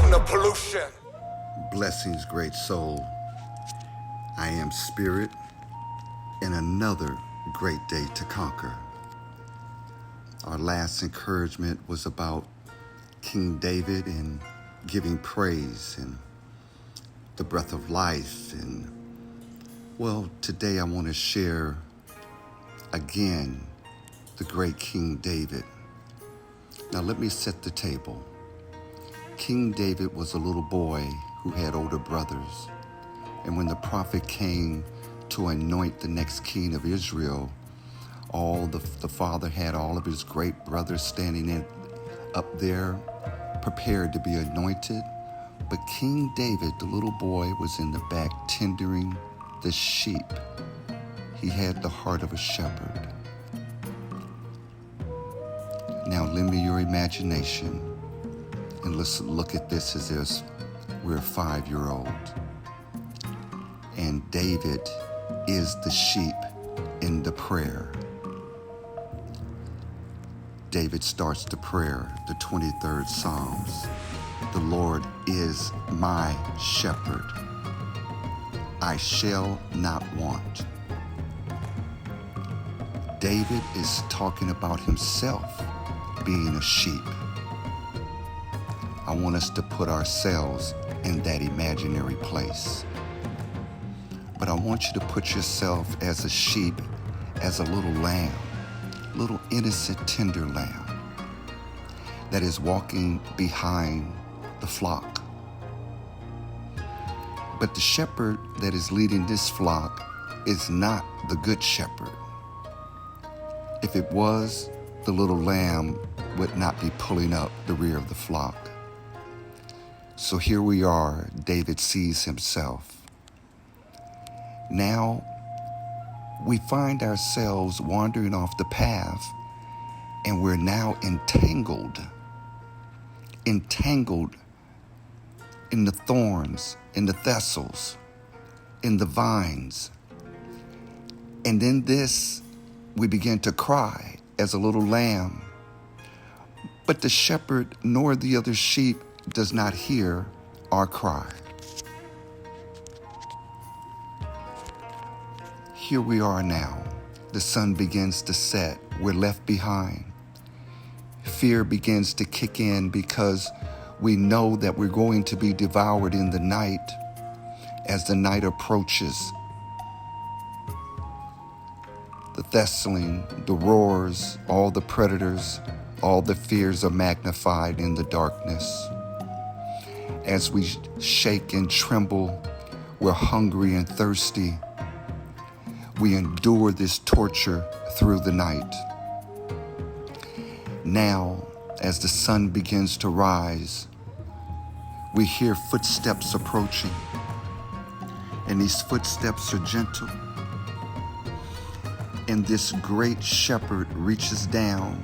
from the pollution. Blessings, great soul. I am Spirit, and another great day to conquer. Our last encouragement was about King David and giving praise and the breath of life. And well, today I want to share again the great King David. Now let me set the table. King David was a little boy who had older brothers. And when the prophet came to anoint the next king of Israel, the father had all of his great brothers standing up there, prepared to be anointed. But King David, the little boy, was in the back tendering the sheep. He had the heart of a shepherd. Now lend me your imagination, and let's look at this as if we're a 5-year-old. And David is the sheep in the prayer. David starts the prayer, the 23rd Psalms. The Lord is my shepherd. I shall not want. David is talking about himself being a sheep. I want us to put ourselves in that imaginary place. But I want you to put yourself as a sheep, as a little lamb, little innocent, tender lamb that is walking behind the flock. But the shepherd that is leading this flock is not the good shepherd. If it was, the little lamb would not be pulling up the rear of the flock. So here we are, David sees himself. Now, we find ourselves wandering off the path, and we're now entangled in the thorns, in the thistles, in the vines. And in this, we begin to cry as a little lamb. But the shepherd nor the other sheep does not hear our cry. Here we are now. The sun begins to set. We're left behind. Fear begins to kick in because we know that we're going to be devoured in the night as the night approaches. The thistling, the roars, all the predators, all the fears are magnified in the darkness. As we shake and tremble, we're hungry and thirsty. We endure this torture through the night. Now, as the sun begins to rise, we hear footsteps approaching, and these footsteps are gentle. And this great shepherd reaches down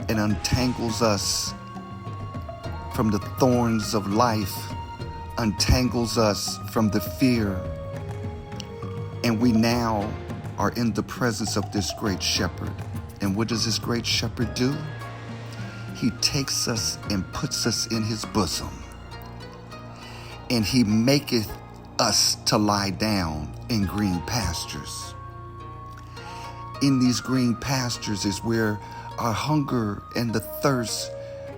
and untangles us from the thorns of life, untangles us from the fear. And we now are in the presence of this great shepherd. And what does this great shepherd do? He takes us and puts us in his bosom. And he maketh us to lie down in green pastures. In these green pastures is where our hunger and the thirst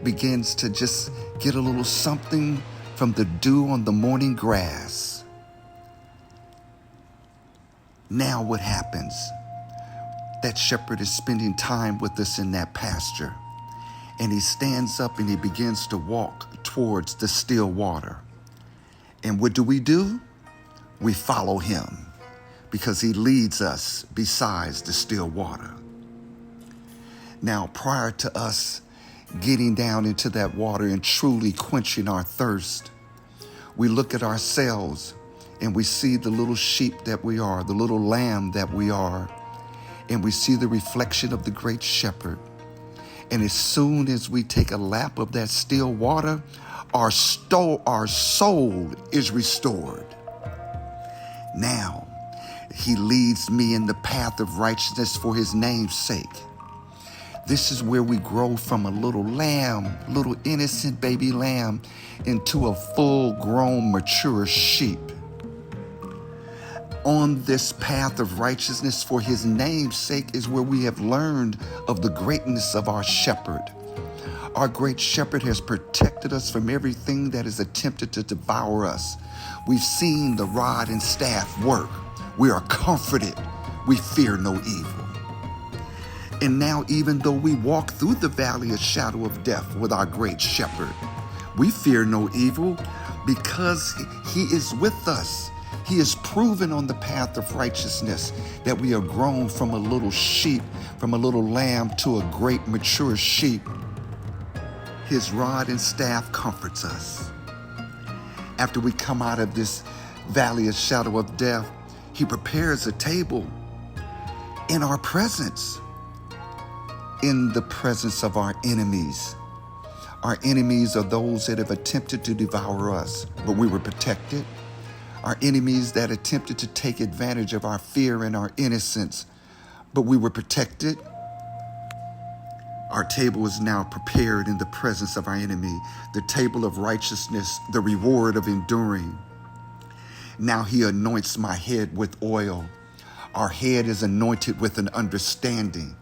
begins to just get a little something from the dew on the morning grass. Now what happens? That shepherd is spending time with us in that pasture. And he stands up and he begins to walk towards the still water. And what do? We follow him because he leads us besides the still water. Now, prior to us getting down into that water and truly quenching our thirst, we look at ourselves and we see the little sheep that we are, the little lamb that we are, and we see the reflection of the great shepherd. And as soon as we take a lap of that still water, our soul is restored. Now, he leads me in the path of righteousness for his name's sake. This is where we grow from a little lamb, little innocent baby lamb, into a full-grown, mature sheep. On this path of righteousness for his name's sake is where we have learned of the greatness of our shepherd. Our great shepherd has protected us from everything that has attempted to devour us. We've seen the rod and staff work. We are comforted. We fear no evil. And now, even though we walk through the valley of shadow of death with our great shepherd, we fear no evil because he is with us. He is proven on the path of righteousness that we are grown from a little sheep, from a little lamb to a great mature sheep. His rod and staff comforts us. After we come out of this valley of shadow of death, he prepares a table in our presence, in the presence of our enemies. Our enemies are those that have attempted to devour us, but we were protected. Our enemies that attempted to take advantage of our fear and our innocence, but we were protected. Our table is now prepared in the presence of our enemy, the table of righteousness, the reward of enduring. Now he anoints my head with oil. Our head is anointed with an understanding.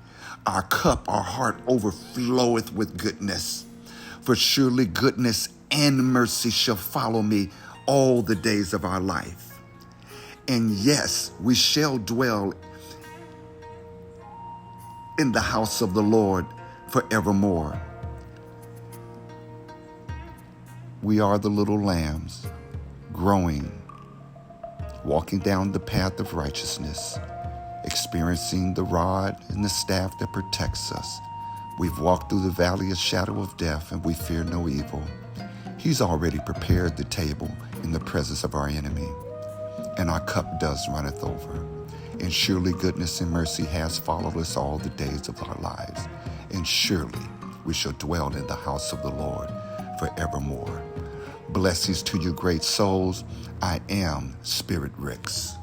Our cup, our heart overfloweth with goodness. For surely goodness and mercy shall follow me all the days of our life. And yes, we shall dwell in the house of the Lord forevermore. We are the little lambs growing, walking down the path of righteousness, experiencing the rod and the staff that protects us. We've walked through the valley of shadow of death and we fear no evil. He's already prepared the table in the presence of our enemy, and our cup does runneth over. And surely goodness and mercy has followed us all the days of our lives. And surely we shall dwell in the house of the Lord forevermore. Blessings to you, great souls. I am Spirit Ricks.